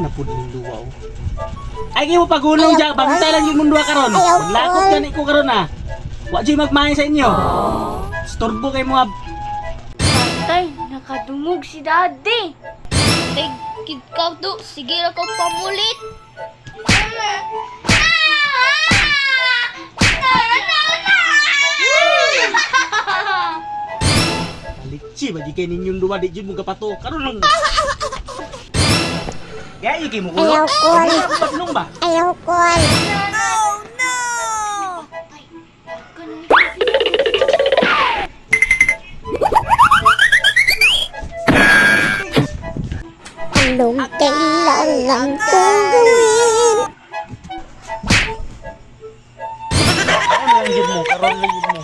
na pud ning duwa oh. Ay gyud mo pagulong diya, bantay lang yung mundo karon. Maglakot gani ko karon ah. Wa jud magmahay sa inyo. Storbo kay mga Tay, nakadungog si daddy. Tay, kikaw to. Sige ra ko pamulit. Litsi ba di kay ninyong duwa di jud mo gapato karon lang. Kaya yung mo kulo. Ayaw ko. Patlong ba? Ayaw ko. Anong kailangan kong gawin? Karon lang jud mo, karon lang jud mo.